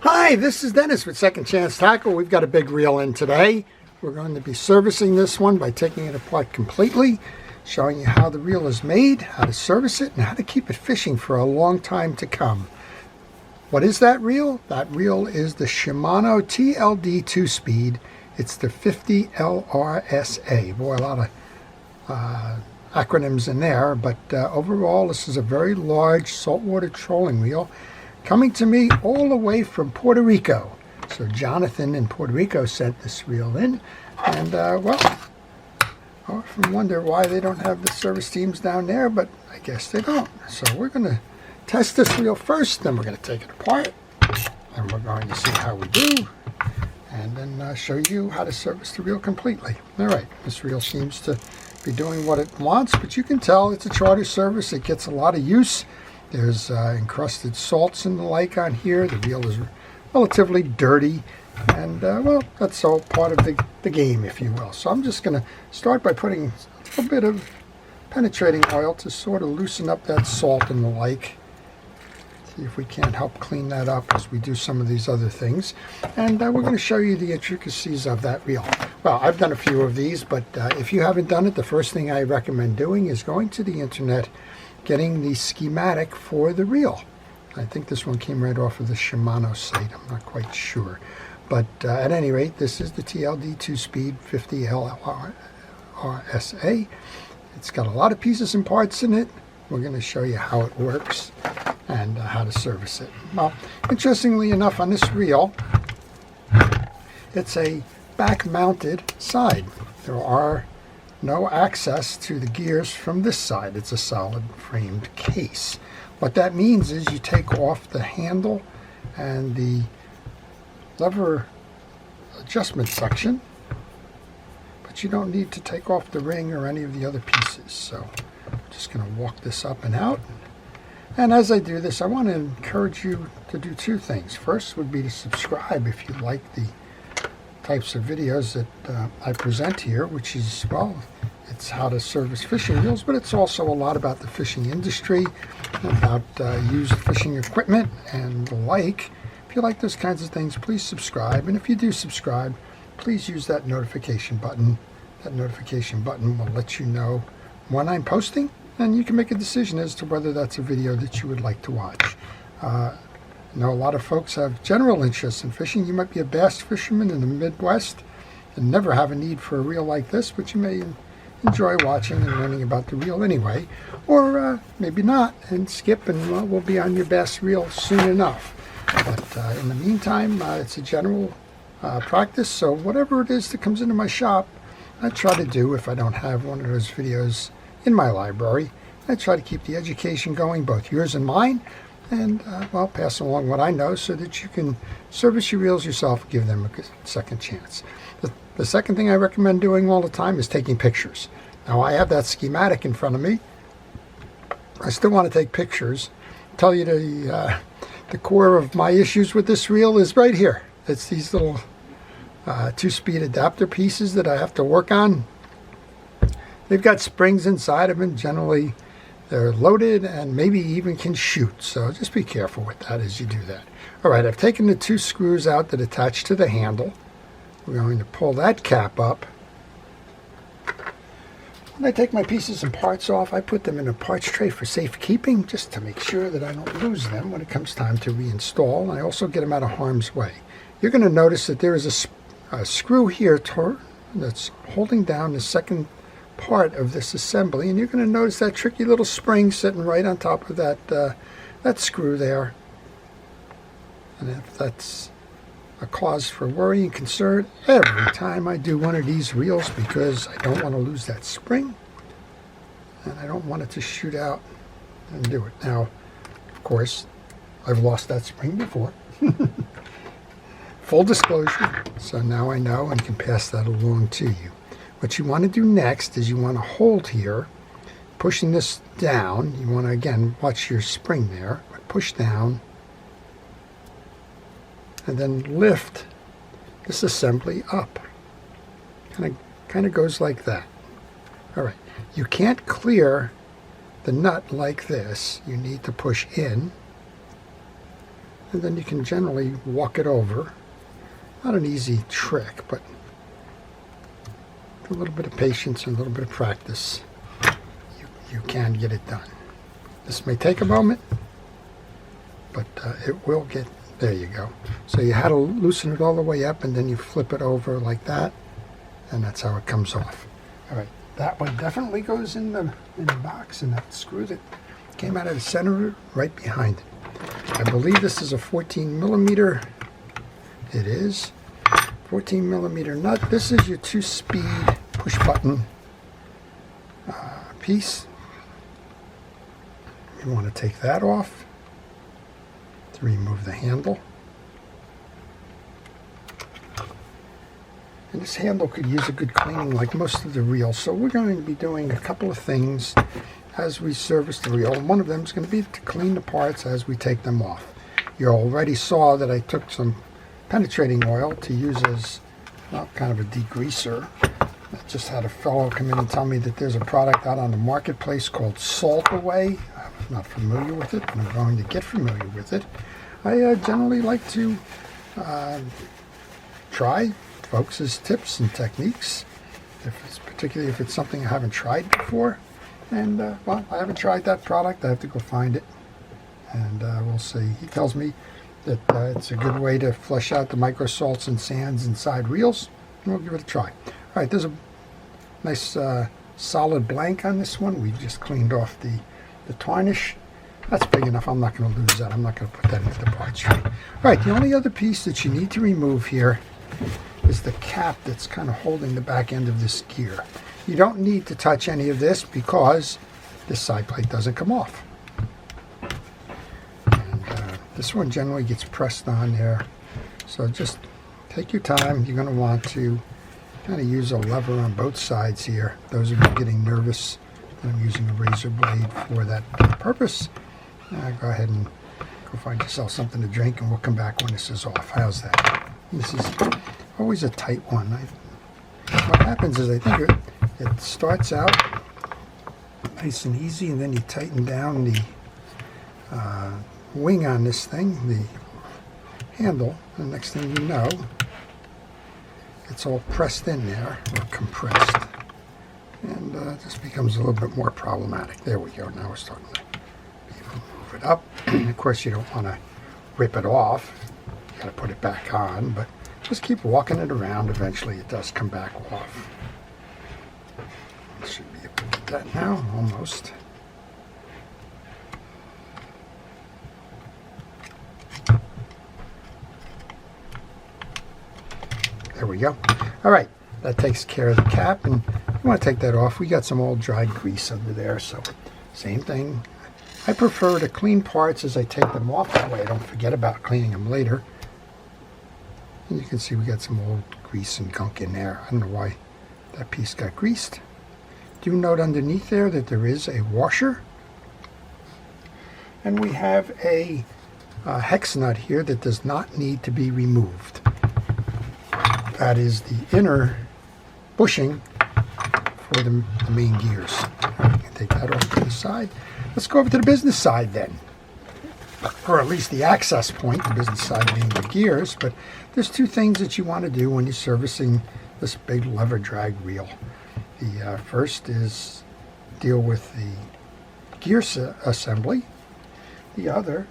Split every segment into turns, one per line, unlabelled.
Hi, this is Dennis with Second Chance Tackle. We've got a big reel in today. We're going to be servicing this one by taking it apart completely, showing you how the reel is made, how to service it, and how to keep it fishing for a long time to come. What is that reel? That reel is the Shimano TLD 2-speed. It's the 50 LRSA. Boy, a lot of acronyms in there, but overall this is a very large saltwater trolling reel coming to me all the way from Puerto Rico. So Jonathan in Puerto Rico sent this reel in, and well, I often wonder why they don't have the service teams down there, but I guess they don't. So we're going to test this reel first, then we're going to take it apart, and we're going to see how we do, and then show you how to service the reel completely. All right, this reel seems to be doing what it wants, but you can tell it's a charter service. It gets a lot of use. There's encrusted salts and the like on here. The reel is relatively dirty, and well, that's all part of the game, if you will. So I'm just going to start by putting a little bit of penetrating oil to sort of loosen up that salt and the like. See if we can't help clean that up as we do some of these other things. And we're going to show you the intricacies of that reel. Well, I've done a few of these, but if you haven't done it, the first thing I recommend doing is going to the internet, getting the schematic for the reel. I think this one came right off of the Shimano site. I'm not quite sure. But at any rate, this is the TLD 2-speed 50 LRSA. It's got a lot of pieces and parts in it. We're going to show you how it works and how to service it. Well, interestingly enough, on this reel, it's a back-mounted side. There are no access to the gears from this side. It's a solid framed case. What that means is you take off the handle and the lever adjustment section, but you don't need to take off the ring or any of the other pieces. So I'm just going to walk this up and out. And as I do this, I want to encourage you to do two things. First would be to subscribe if you like the types of videos that I present here, which is, well, it's how to service fishing reels, but it's also a lot about the fishing industry, about used fishing equipment and the like. If you like those kinds of things, please subscribe. And if you do subscribe, please use that notification button. That notification button will let you know when I'm posting, and you can make a decision as to whether that's a video that you would like to watch. I know a lot of folks have general interest in fishing. You might be a bass fisherman in the Midwest and never have a need for a reel like this, but you may enjoy watching and learning about the reel anyway. Or maybe not, and skip, and we'll be on your bass reel soon enough. But in the meantime, it's a general practice, so whatever it is that comes into my shop, I try to do. If I don't have one of those videos in my library, I try to keep the education going, both yours and mine, and well, pass along what I know so that you can service your reels yourself and give them a second chance. The second thing I recommend doing all the time is taking pictures. Now, I have that schematic in front of me. I still want to take pictures. Tell you the core of my issues with this reel is right here. It's these little 2-speed adapter pieces that I have to work on. They've got springs inside of them. Generally, they're loaded and maybe even can shoot. So just be careful with that as you do that. All right, I've taken the 2 screws out that attach to the handle. We're going to pull that cap up. When I take my pieces and parts off, I put them in a parts tray for safekeeping, just to make sure that I don't lose them when it comes time to reinstall. And I also get them out of harm's way. You're going to notice that there is a screw here that's holding down the second part of this assembly, and you're going to notice that tricky little spring sitting right on top of that screw there. And if that's a cause for worry and concern every time I do one of these reels, because I don't want to lose that spring and I don't want it to shoot out and do it. Now, of course, I've lost that spring before. Full disclosure, so now I know and can pass that along to you. What you want to do next is you want to hold here, pushing this down. You want to, again, watch your spring there, but push down, and then lift this assembly up. Kind of goes like that. All right, you can't clear the nut like this. You need to push in and then you can generally walk it over. Not an easy trick, but with a little bit of patience and a little bit of practice, you can get it done. This may take a moment, but it will get, there you go. So you had to loosen it all the way up, and then you flip it over like that, and that's how it comes off. All right, that one definitely goes in the box, and that screw that came out of the center right behind it. I believe this is a 14 millimeter. It is 14 millimeter nut. This is your 2-speed push button piece. You want to take that off to remove the handle. And this handle could use a good cleaning like most of the reels. So we're going to be doing a couple of things as we service the reel. And one of them is going to be to clean the parts as we take them off. You already saw that I took some penetrating oil to use as, well, kind of a degreaser. I just had a fellow come in and tell me that there's a product out on the marketplace called Salt Away. I'm not familiar with it, but I'm going to get familiar with it. I generally like to try folks' tips and techniques, particularly if it's something I haven't tried before. And, well, I haven't tried that product. I have to go find it, and we'll see. He tells me that it's a good way to flush out the microsalts and sands inside reels, and we'll give it a try. All right, there's a nice solid blank on this one. We just cleaned off the tarnish. That's big enough. I'm not going to lose that. I'm not going to put that into the part string. All right, the only other piece that you need to remove here is the cap that's kind of holding the back end of this gear. You don't need to touch any of this because this side plate doesn't come off. And this one generally gets pressed on there. So just take your time. You're going to want to kind of use a lever on both sides here. Those of you getting nervous that I'm using a razor blade for that purpose, go ahead and go find yourself something to drink, and we'll come back when this is off. How's that? This is always a tight one. What happens is I think it starts out nice and easy, and then you tighten down the wing on this thing, the handle, and the next thing you know, it's all pressed in there, or compressed, and this becomes a little bit more problematic. There we go. Now we're starting to move it up. Of course, you don't want to rip it off. You got to put it back on, but just keep walking it around. Eventually, it does come back off. Should be able to get that now, almost. There we go. All right, that takes care of the cap, and you want to take that off. We got some old dried grease under there, so same thing. I prefer to clean parts as I take them off, that way I don't forget about cleaning them later. And you can see we got some old grease and gunk in there. I don't know why that piece got greased. Do note underneath there that there is a washer, and we have a hex nut here that does not need to be removed. That is the inner bushing for the main gears. Right, we can take that off to the side. Let's go over to the business side then, or at least the access point, the business side being the gears. But there's two things that you want to do when you're servicing this big lever drag reel. The first is deal with the gear assembly. The other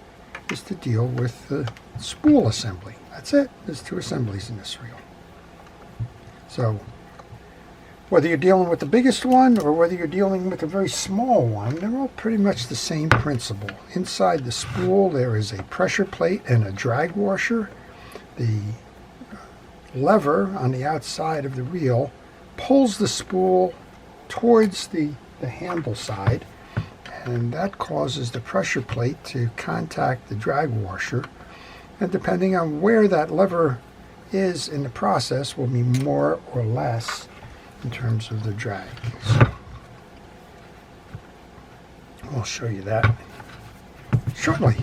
is to deal with the spool assembly. That's it. There's two assemblies in this reel. So whether you're dealing with the biggest one or whether you're dealing with a very small one, they're all pretty much the same principle. Inside the spool there is a pressure plate and a drag washer. The lever on the outside of the reel pulls the spool towards the handle side, and that causes the pressure plate to contact the drag washer, and depending on where that lever is in the process will be more or less in terms of the drag. So I'll show you that shortly.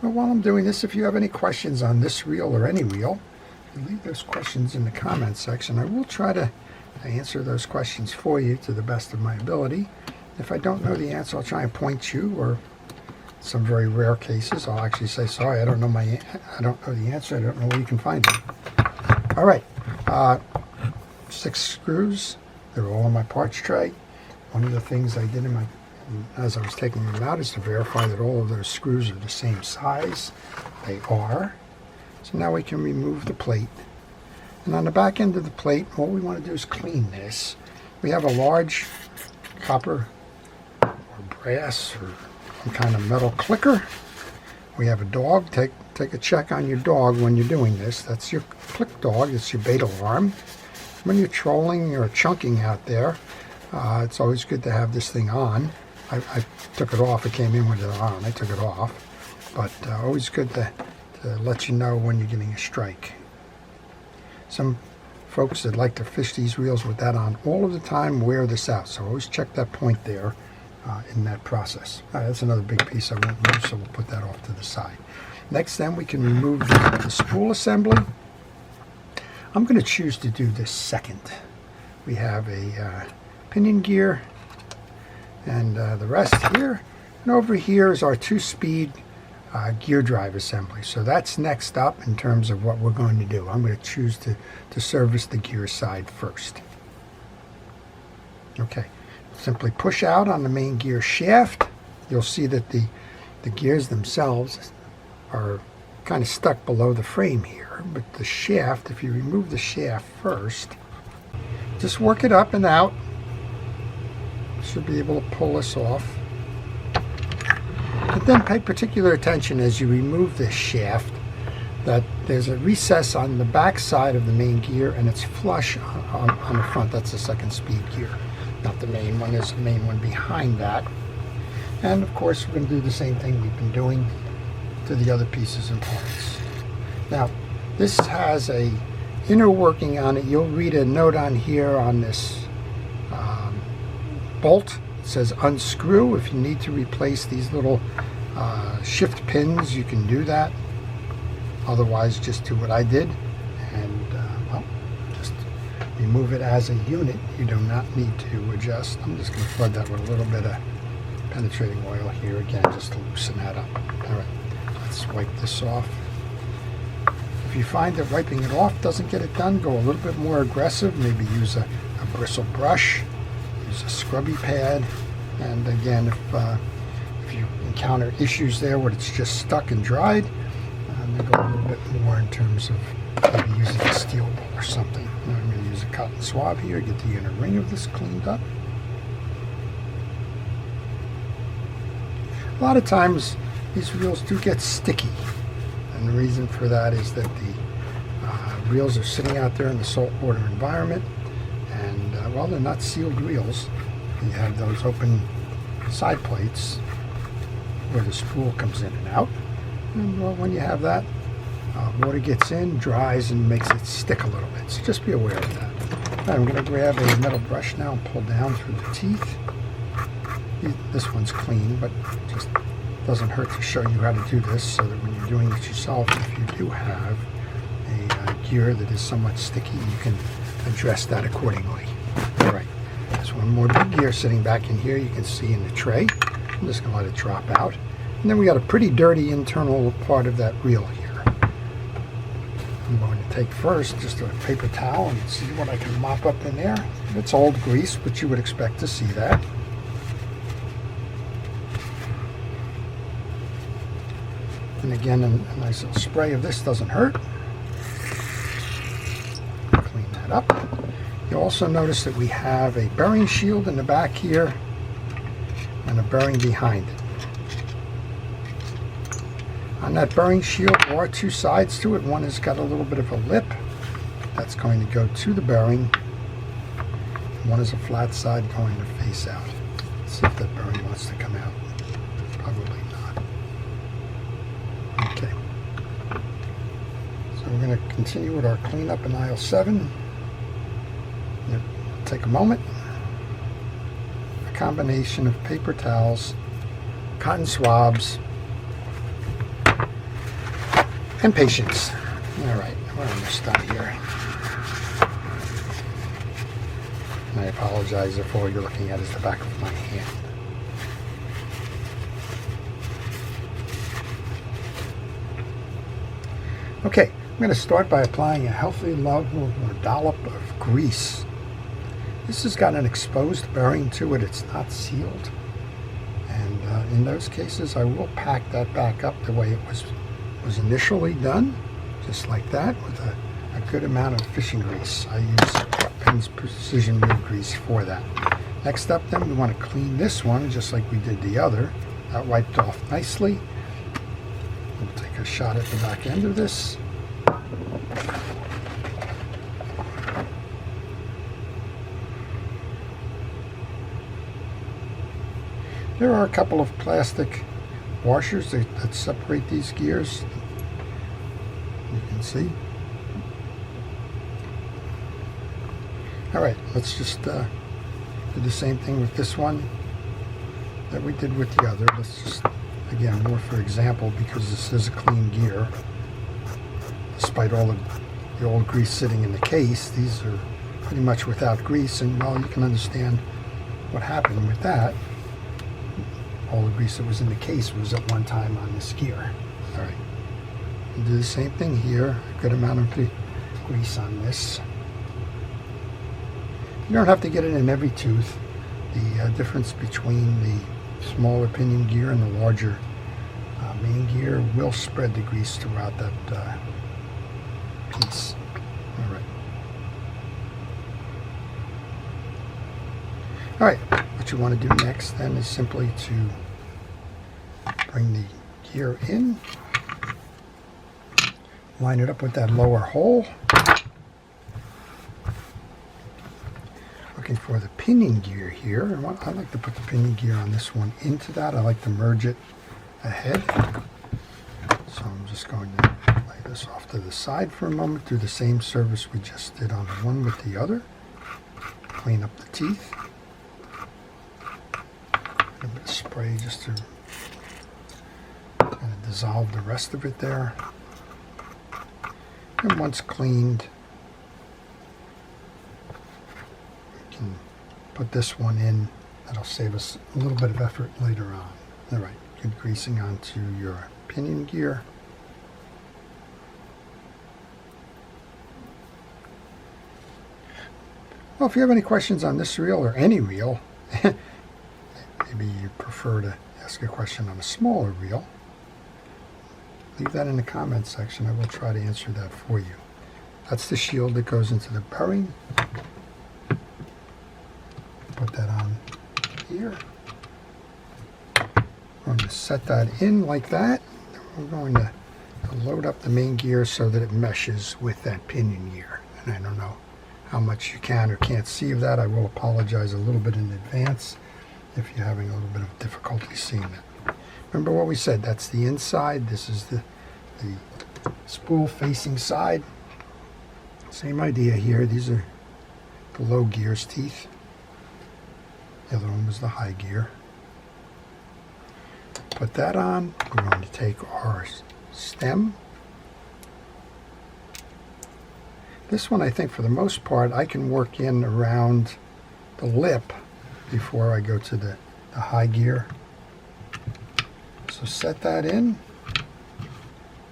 Well, while I'm doing this, if you have any questions on this reel or any reel, leave those questions in the comments section. I will try to answer those questions for you to the best of my ability. If I don't know the answer, I'll try and point you or Some very rare cases, I'll actually say, sorry, I don't know the answer. I don't know where you can find it. All right, 6 screws. They're all in my parts tray. One of the things I did as I was taking them out is to verify that all of those screws are the same size. They are. So now we can remove the plate. And on the back end of the plate, all we want to do is clean this. We have a large copper or brass or some kind of metal clicker. We have a dog. Take a check on your dog when you're doing this. That's your click dog. It's your bait alarm. When you're trolling or chunking out there, it's always good to have this thing on. I took it off. It came in with it on. I took it off. But always good to let you know when you're getting a strike. Some folks that like to fish these reels with that on all of the time wear this out. So always check that point there in that process. That's another big piece I won't use, so we'll put that off to the side. Next then we can remove the spool assembly. I'm going to choose to do this second. We have a pinion gear and the rest here. And over here is our 2-speed gear drive assembly. So that's next up in terms of what we're going to do. I'm going to choose to service the gear side first. Okay, simply push out on the main gear shaft. You'll see that the gears themselves are kind of stuck below the frame here, but the shaft, if you remove the shaft first, just work it up and out. Should be able to pull this off. But then pay particular attention as you remove this shaft that there's a recess on the back side of the main gear and it's flush on the front. That's the 2nd-speed gear, not the main one. There's the main one behind that. And of course we're going to do the same thing we've been doing to the other pieces and parts. Now this has a inner working on it. You'll read a note on here on this bolt. It says unscrew. If you need to replace these little shift pins, you can do that. Otherwise, just do what I did and well, just remove it as a unit. You do not need to adjust. I'm just going to flood that with a little bit of penetrating oil here again, just to loosen that up. All right, let's wipe this off. If you find that wiping it off doesn't get it done, go a little bit more aggressive. Maybe use a bristle brush. Use a scrubby pad, and again, if you encounter issues there where it's just stuck and dried, then go a little bit more in terms of maybe using a steel wool or something. Now I'm going to use a cotton swab here, get the inner ring of this cleaned up. A lot of times these reels do get sticky, and the reason for that is that the reels are sitting out there in the saltwater environment. And well, they're not sealed reels. You have those open side plates where the spool comes in and out. And well, when you have that, water gets in, dries, and makes it stick a little bit. So just be aware of that. Right, I'm going to grab a metal brush now and pull down through the teeth. This one's clean, but just doesn't hurt to show you how to do this so that when you're doing it yourself, if you do have a gear that is somewhat sticky, you can address that accordingly. All right, there's one more big gear sitting back in here. You can see in the tray. I'm just going to let it drop out. And then we got a pretty dirty internal part of that reel here. I'm going to take first just a paper towel and see what I can mop up in there. It's old grease, but you would expect to see that. And again, a nice little spray of this doesn't hurt. Clean that up. You'll also notice that we have a bearing shield in the back here and a bearing behind it. On that bearing shield, there are 2 sides to it. One has got a little bit of a lip that's going to go to the bearing. One is a flat side going to face out. Let's see if that bearing wants to come out. Probably not. Okay. So we're going to continue with our cleanup in aisle 7. Take a moment. A combination of paper towels, cotton swabs, and patience. All right, we're almost done here. And I apologize if all you're looking at is the back of my hand. Okay, I'm going to start by applying a healthy level or dollop of grease. This has got an exposed bearing to it. It's not sealed. And in those cases, I will pack that back up the way it was initially done, just like that, with a good amount of fishing grease. I use Penn's Precision Wood Grease for that. Next up then, we want to clean this one just like we did the other. That wiped off nicely. We'll take a shot at the back end of this. There are a couple of plastic washers that separate these gears. You can see. Alright, let's just do the same thing with this one that we did with the other. Let's just, again, more for example, because this is a clean gear. Despite all of the old grease sitting in the case, these are pretty much without grease, and well, you can understand what happened with that. All the grease that was in the case was at one time on this gear. Alright, we'll do the same thing here. A good amount of grease on this. You don't have to get it in every tooth. The difference between the smaller pinion gear and the larger main gear will spread the grease throughout that piece. Alright, what you want to do next then is simply to bring the gear in, line it up with that lower hole. Looking for the pinion gear here. I like to put the pinion gear on this one into that. I like to merge it ahead. So I'm just going to lay this off to the side for a moment, do the same service we just did on the one with the other. Clean up the teeth. A bit of spray just to kind of dissolve the rest of it there. And once cleaned, we can put this one in. That'll save us a little bit of effort later on. Alright, good greasing onto your pinion gear. Well, if you have any questions on this reel or any reel, maybe you prefer to ask a question on a smaller reel, leave that in the comments section. I will try to answer that for you. That's the shield that goes into the bearing. Put that on here. We're going to set that in like that. We're going to load up the main gear so that it meshes with that pinion gear. And I don't know how much you can or can't see of that. I will apologize a little bit in advance if you're having a little bit of difficulty seeing it. Remember what we said, that's the inside, this is the spool facing side. Same idea here, these are the low gear's teeth. The other one was the high gear. Put that on, we're going to take our stem. This one I think for the most part I can work in around the lip before I go to the high gear. So set that in,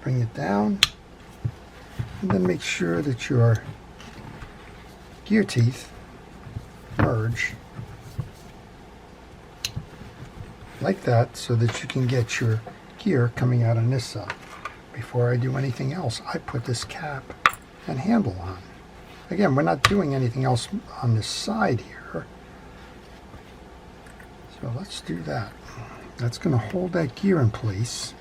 bring it down, and then make sure that your gear teeth merge like that so that you can get your gear coming out on this side. Before I do anything else, I put this cap and handle on. Again, we're not doing anything else on this side here. So let's do that. That's going to hold that gear in place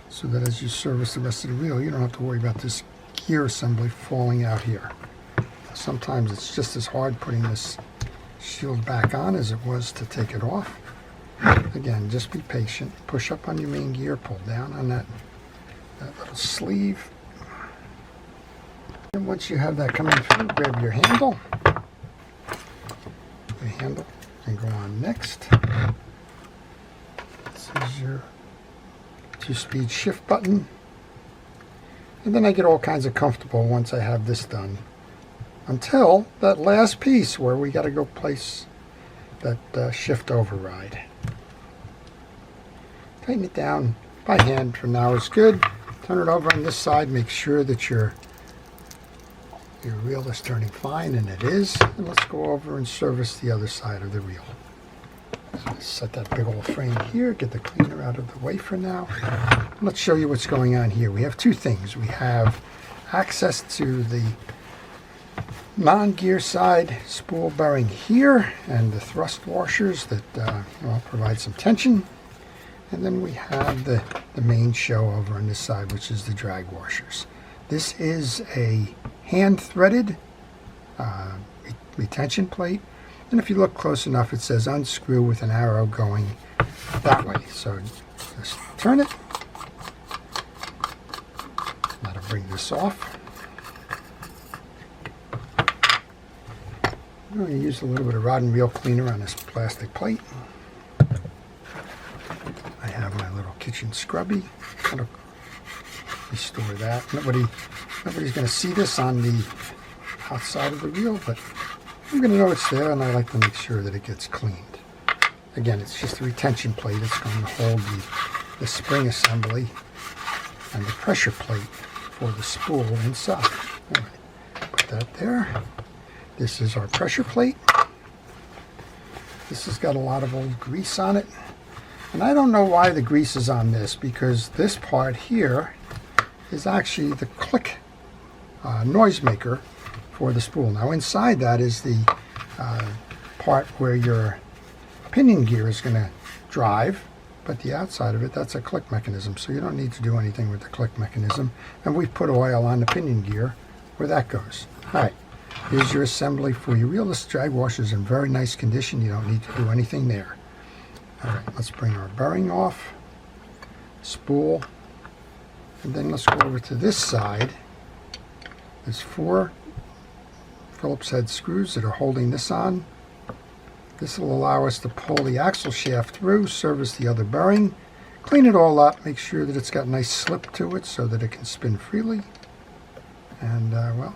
so that as you service the rest of the reel, you don't have to worry about this gear assembly falling out here. Sometimes it's just as hard putting this shield back on as it was to take it off. Again, just be patient. Push up on your main gear, pull down on that little sleeve. And once you have that coming through, grab your handle. The handle can go on next. This is your 2-speed shift button. And then I get all kinds of comfortable once I have this done. Until that last piece where we got to go place that shift override. Tighten it down by hand for now is good. Turn it over on this side, make sure that your reel is turning fine, and it is. And let's go over and service the other side of the reel. So set that big old frame here, get the cleaner out of the way for now. Let's show you what's going on here. We have two things. We have access to the non-gear side spool bearing here and the thrust washers that provide some tension. And then we have the main show over on this side, which is the drag washers. This is a hand-threaded retention plate. And if you look close enough, it says unscrew with an arrow going that way. So just turn it. That'll bring this off. I'm going to use a little bit of rod and reel cleaner on this plastic plate. I have my little kitchen scrubby. I'll restore that. Nobody's going to see this on the outside of the reel, but I'm going to know it's there, and I like to make sure that it gets cleaned. Again, it's just a retention plate. It's going to hold the spring assembly and the pressure plate for the spool inside. All right, put that there. This is our pressure plate. This has got a lot of old grease on it. And I don't know why the grease is on this, because this part here is actually the click noisemaker for the spool. Now inside that is the part where your pinion gear is going to drive, but the outside of it, that's a click mechanism, so you don't need to do anything with the click mechanism. And we've put oil on the pinion gear where that goes. All right, here's your assembly for your reel. This drag washer is in very nice condition. You don't need to do anything there. All right, let's bring our bearing off, spool, and then let's go over to this side. There's 4 Phillips head screws that are holding this on. This will allow us to pull the axle shaft through, service the other bearing, clean it all up, make sure that it's got a nice slip to it so that it can spin freely, and well,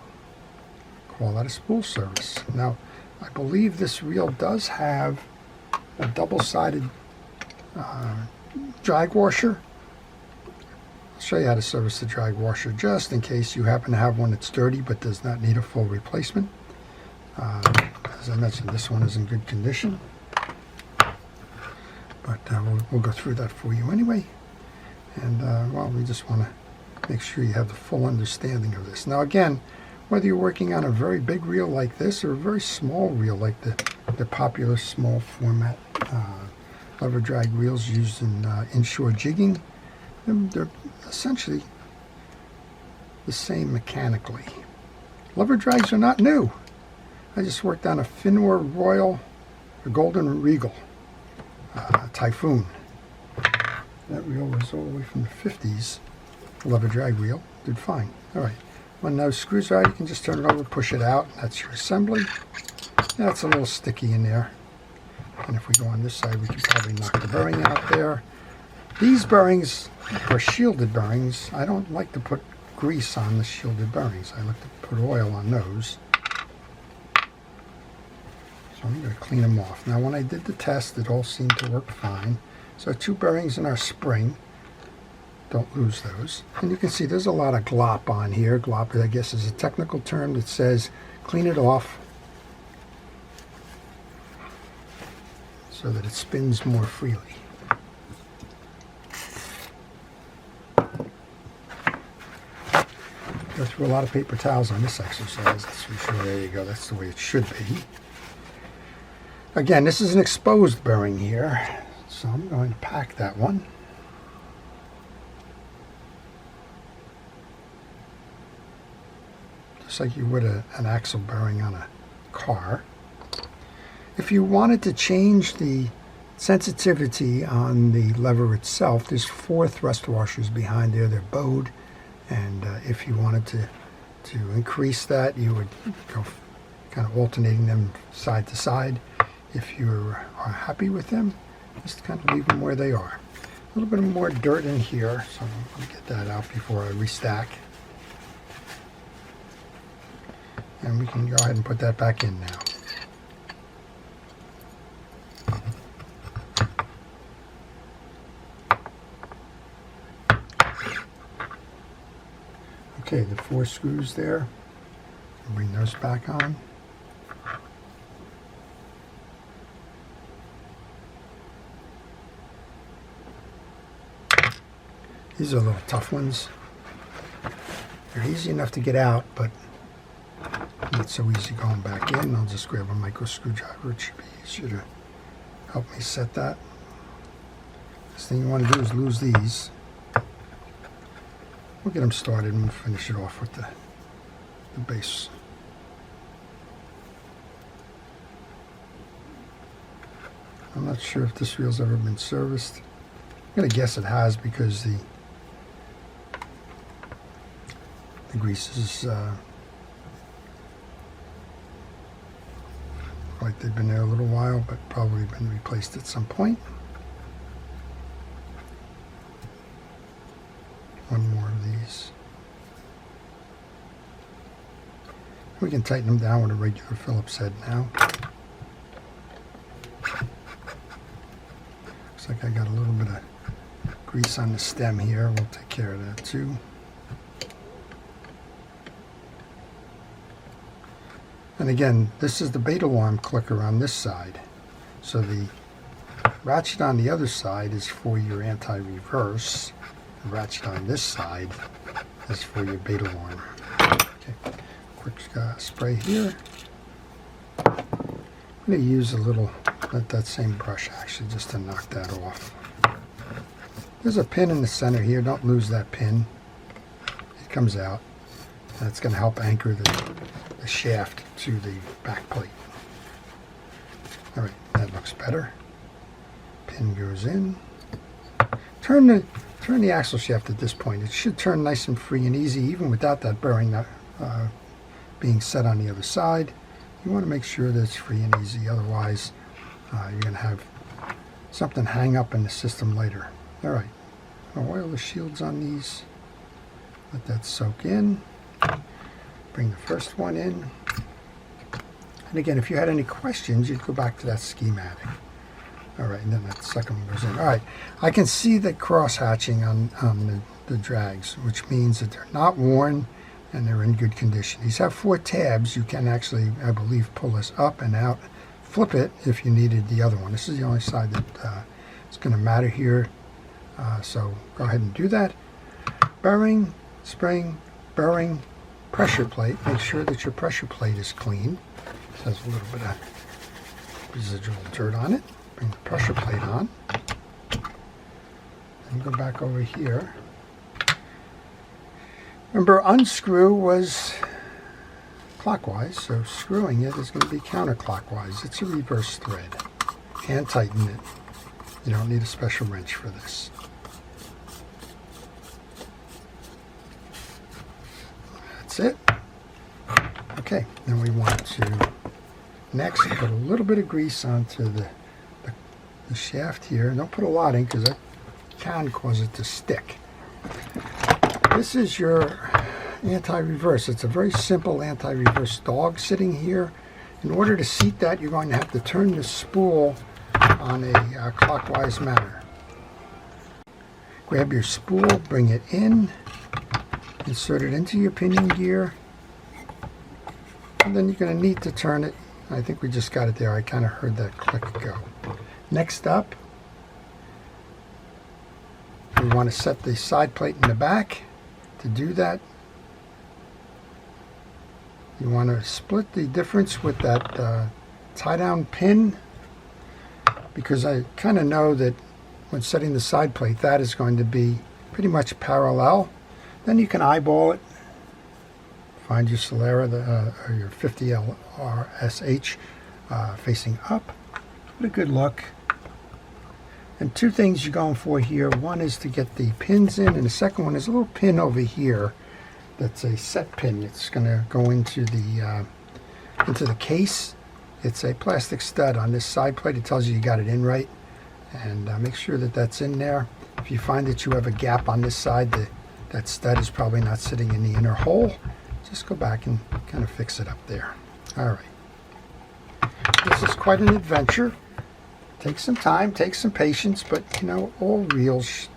call that a spool service. Now, I believe this reel does have a double-sided drag washer. I'll show you how to service the drag washer just in case you happen to have one that's dirty but does not need a full replacement. As I mentioned, this one is in good condition, but we'll go through that for you anyway. And well, we just want to make sure you have the full understanding of this. Now again, whether you're working on a very big reel like this or a very small reel like the popular small format lever drag reels used in inshore jigging, they're essentially the same mechanically. Lever drags are not new. I just worked on a Finor Royal, a Golden Regal Typhoon. That reel was all the way from the 50s. Lever drag reel, did fine. All right, when those screws are out, you can just turn it over, push it out. That's your assembly. That's a little sticky in there. And if we go on this side, we can probably knock the bearing out there. These bearings are shielded bearings. I don't like to put grease on the shielded bearings. I like to put oil on those. So I'm going to clean them off. Now when I did the test, it all seemed to work fine. So 2 bearings in our spring. Don't lose those. And you can see there's a lot of glop on here. Glop, I guess, is a technical term that says clean it off so that it spins more freely. Go through a lot of paper towels on this exercise. That's for sure. There you go. That's the way it should be. Again, this is an exposed bearing here, so I'm going to pack that one. Just like you would an axle bearing on a car. If you wanted to change the sensitivity on the lever itself, there's 4 thrust washers behind there. They're bowed, and if you wanted to increase that, you would go kind of alternating them side to side. If you are happy with them, just kind of leave them where they are. A little bit more dirt in here, so I'm going to get that out before I restack. And we can go ahead and put that back in now. Okay, the 4 screws there. Bring those back on. These are little tough ones. They're easy enough to get out, but not so easy going back in. I'll just grab a micro screwdriver. It should be easier to help me set that. First thing you want to do is lose these. We'll get them started and we'll finish it off with the base. I'm not sure if this reel's ever been serviced. I'm going to guess it has because the grease is like they've been there a little while, but probably been replaced at some point. One more of these. We can tighten them down with a regular Phillips head now. Looks like I got a little bit of grease on the stem here. We'll take care of that too. And again, this is the bait alarm clicker on this side. So the ratchet on the other side is for your anti-reverse. The ratchet on this side is for your bait alarm. Okay, quick spray here. I'm going to use a little, that same brush actually, just to knock that off. There's a pin in the center here. Don't lose that pin. It comes out. That's going to help anchor the shaft to the back plate. All right, that looks better. Pin goes in. Turn the axle shaft at this point. It should turn nice and free and easy, even without that bearing being set on the other side. You want to make sure that it's free and easy. Otherwise, you're going to have something hang up in the system later. All right, I'll oil the shields on these. Let that soak in. Bring the first one in. And again, if you had any questions, you'd go back to that schematic. All right, and then that second one goes in. All right, I can see the cross hatching on the drags, which means that they're not worn and they're in good condition. These have 4 tabs. You can actually, I believe, pull this up and out, flip it if you needed the other one. This is the only side that it's going to matter here. So go ahead and do that. Bearing, spring, bearing, pressure plate. Make sure that your pressure plate is clean. It has a little bit of residual dirt on it. Bring the pressure plate on. And go back over here. Remember, unscrew was clockwise, so screwing it is going to be counterclockwise. It's a reverse thread. Hand tighten it. You don't need a special wrench for this. That's it. Okay, then we want to next put a little bit of grease onto the shaft here. Don't put a lot in because that can cause it to stick. This is your anti-reverse. It's a very simple anti-reverse dog sitting here. In order to seat that, you're going to have to turn the spool on a clockwise manner. Grab your spool, bring it in, insert it into your pinion gear, and then you're going to need to turn it. I think we just got it there. I kind of heard that click go. Next up, we want to set the side plate in the back. To do that, you want to split the difference with that tie-down pin, because I kind of know that when setting the side plate, that is going to be pretty much parallel. Then you can eyeball it. Find your Solera or your 50L RSH facing up. Get a good look. And 2 things you're going for here. One is to get the pins in, and the second one is a little pin over here that's a set pin. It's going to go into the case. It's a plastic stud on this side plate. It tells you got it in right, and make sure that that's in there. If you find that you have a gap on this side, that stud is probably not sitting in the inner hole. Just go back and kind of fix it up there. All right. This is quite an adventure. Takes some time, takes some patience, but you know, all reels,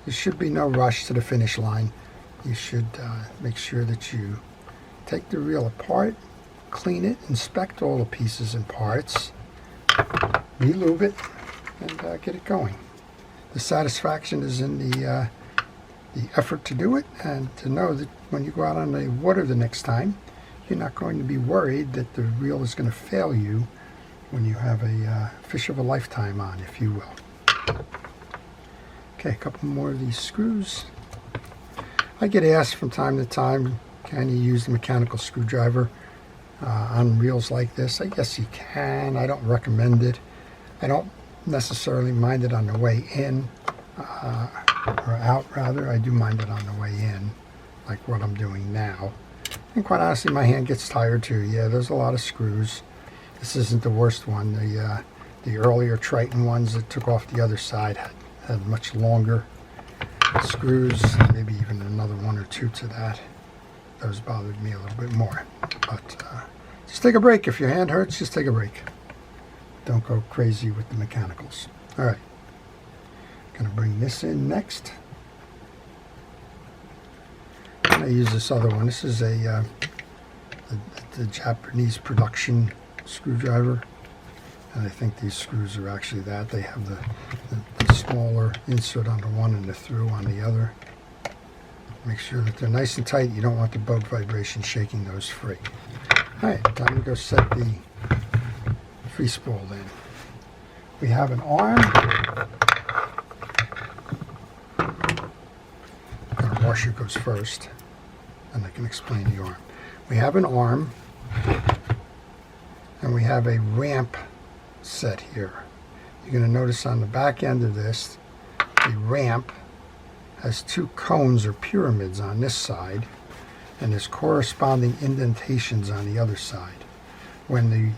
there should be no rush to the finish line. you should make sure that you take the reel apart, clean it, inspect all the pieces and parts, re-lube it, and get it going. The satisfaction is in the effort to do it, and to know that when you go out on the water the next time, you're not going to be worried that the reel is going to fail you when you have a fish of a lifetime on, if you will. Okay, a couple more of these screws. I get asked from time to time, can you use the mechanical screwdriver on reels like this? I guess you can. I don't recommend it. I don't necessarily mind it on the way in, or out rather. I do mind it on the way in, like what I'm doing now. And quite honestly, my hand gets tired too. Yeah, there's a lot of screws. This isn't the worst one. The earlier Triton ones that took off the other side had much longer screws, maybe even another one or two to that. Those bothered me a little bit more. But just take a break. If your hand hurts, just take a break. Don't go crazy with the mechanicals. All right. Gonna bring this in next. I'm gonna use this other one. This is the Japanese production screwdriver, and I think these screws are actually that. They have the smaller insert on the one and the through on the other. Make sure that they're nice and tight. You don't want the boat vibration shaking those free. All right, time to go set the free spool in. We have an arm. The washer goes first, and I can explain the arm. We have an arm, and we have a ramp set here. You're going to notice on the back end of this, the ramp has two cones or pyramids on this side, and there's corresponding indentations on the other side. When the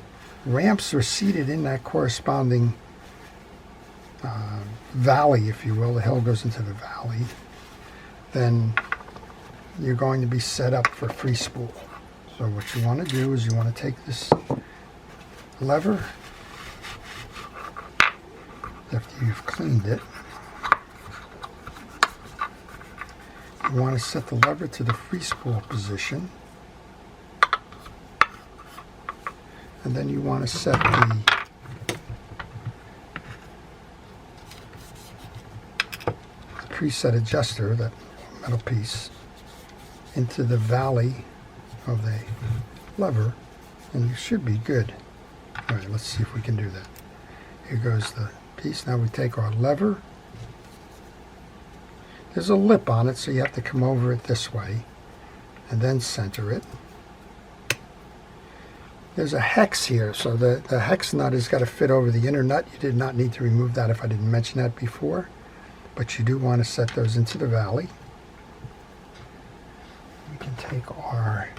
ramps are seated in that corresponding valley, if you will, the hill goes into the valley, then you're going to be set up for free spool. So what you want to do is you want to take this lever after you've cleaned it. You want to set the lever to the free spool position, and then you want to set the preset adjuster, that metal piece, into the valley of the lever, and you should be good. All right, let's see if we can do that. Here goes the piece. Now we take our lever. There's a lip on it, so you have to come over it this way and then center it. There's a hex here, so the hex nut has got to fit over the inner nut. You did not need to remove that if I didn't mention that before, but you do want to set those into the valley. We can take our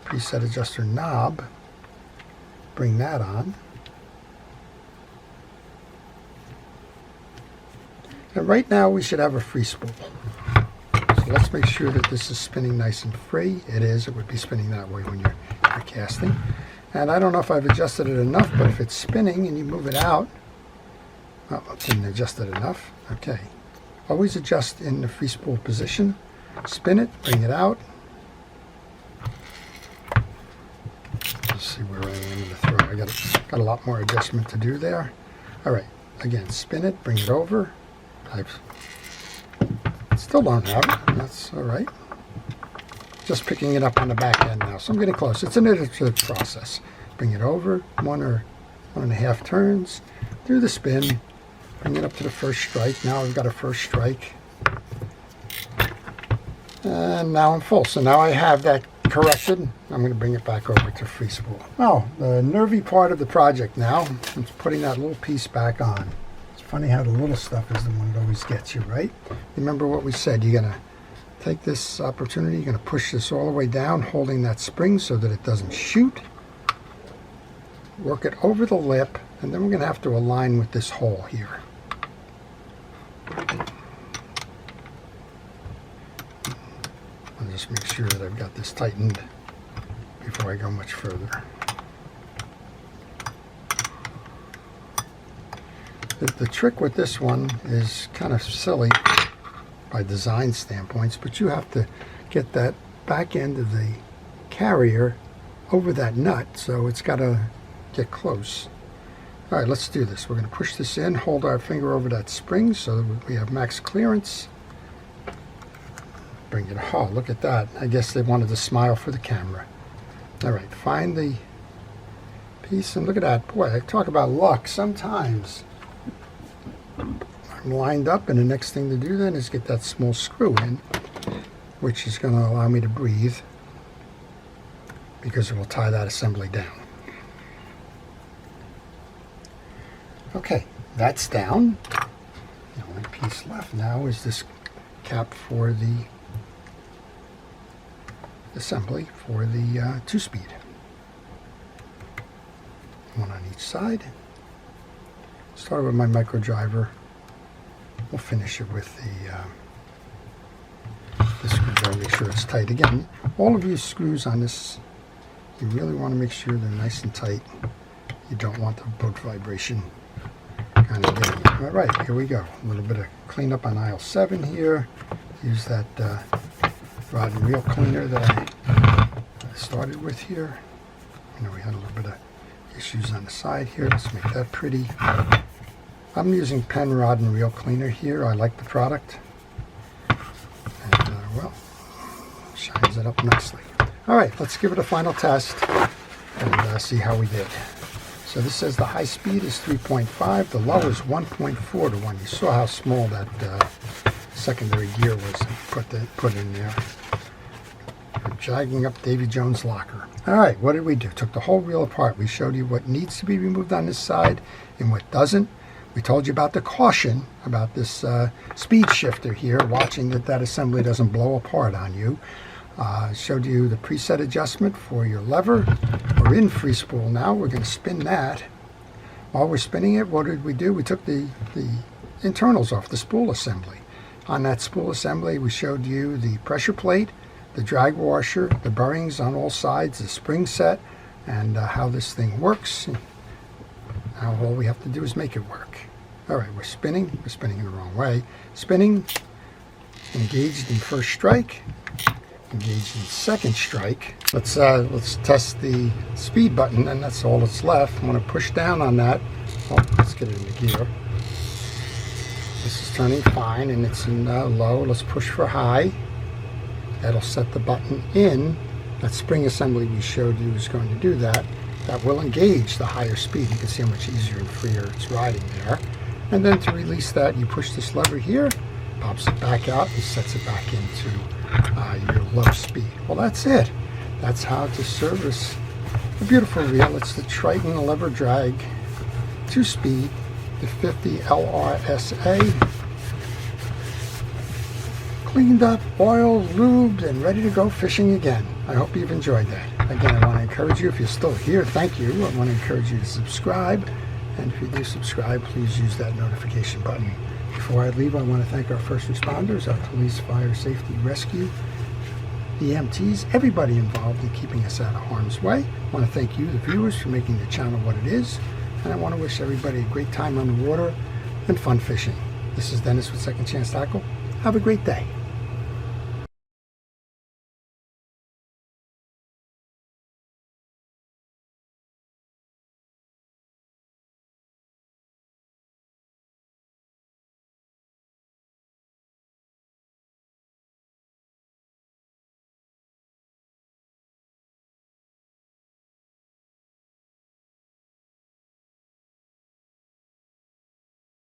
preset adjuster knob, bring that on. And right now we should have a free spool. So let's make sure that this is spinning nice and free. It is. It would be spinning that way when you're casting. And I don't know if I've adjusted it enough, but if it's spinning and you move it out, oh, I didn't adjust it enough. Okay. Always adjust in the free spool position. Spin it, bring it out. Let's see where I am in the throw. I got a lot more adjustment to do there. All right. Again, spin it, bring it over. I still don't have it. That's all right. Just picking it up on the back end now, so I'm getting close. It's an iterative process. Bring it over, 1 or 1.5 turns, do the spin, bring it up to the first strike. Now I've got a first strike, and now I'm full. So now I have that corrected. I'm going to bring it back over to free spool. Oh, the nervy part of the project now is putting that little piece back on. Funny how the little stuff is the one that always gets you, right? Remember what we said. You're going to take this opportunity, you're going to push this all the way down, holding that spring so that it doesn't shoot. Work it over the lip, and then we're going to have to align with this hole here. I'll just make sure that I've got this tightened before I go much further. The trick with this one is kind of silly. by design standpoints, but you have to get that back end of the carrier over that nut, so it's got to get close. All right, let's do this. We're going to push this in, hold our finger over that spring so that we have max clearance. Bring it, oh, look at that. I guess they wanted to smile for the camera. All right, find the piece, and look at that. Boy, I talk about luck. Sometimes I'm lined up, and the next thing to do then is get that small screw in, which is going to allow me to breathe because it will tie that assembly down. Okay, that's down. The only piece left now is this cap for the assembly for the 2-speed. One on each side. Start with my micro driver. We'll finish it with the screwdriver. Make sure it's tight. Again, all of these screws on this, you really want to make sure they're nice and tight. You don't want the boat vibration kind of getting. All right, here we go. A little bit of cleanup on aisle 7 here. Use that rod and reel cleaner that I started with here. You know, we had a little bit of issues on the side here. Let's make that pretty. I'm using Penn rod and reel cleaner here. I like the product. And, well, shines it up nicely. All right, let's give it a final test and see how we did. So this says the high speed is 3.5, the low is 1.4 to 1. You saw how small that secondary gear was put in there. We're jagging up Davy Jones' locker. All right, what did we do? Took the whole reel apart. We showed you what needs to be removed on this side and what doesn't. We told you about the caution about this speed shifter here, watching that assembly doesn't blow apart on you. Showed you the preset adjustment for your lever. We're in free spool now. We're going to spin that. While we're spinning it, what did we do? We took the internals off the spool assembly. On that spool assembly, we showed you the pressure plate, the drag washer, the bearings on all sides, the spring set, and how this thing works. Now all we have to do is make it work. All right, we're spinning. We're spinning the wrong way. Spinning, engaged in first strike. Engaged in second strike. Let's test the speed button, and that's all that's left. I'm going to push down on that. Oh, let's get it into gear. This is turning fine, and it's in low. Let's push for high. That'll set the button in. That spring assembly we showed you is going to do that. That will engage the higher speed. You can see how much easier and freer it's riding there. And then to release that, you push this lever here, pops it back out, and sets it back into your low speed. Well, that's it. That's how to service a beautiful reel. It's the Triton lever drag 2-speed, the 50 LRSA. Cleaned up, oiled, lubed, and ready to go fishing again. I hope you've enjoyed that. Again, I want to encourage you, if you're still here, thank you. I want to encourage you to subscribe. And if you do subscribe, please use that notification button. Before I leave, I want to thank our first responders, our police, fire, safety, rescue, EMTs, everybody involved in keeping us out of harm's way. I want to thank you, the viewers, for making the channel what it is. And I want to wish everybody a great time on the water and fun fishing. This is Dennis with Second Chance Tackle. Have a great day.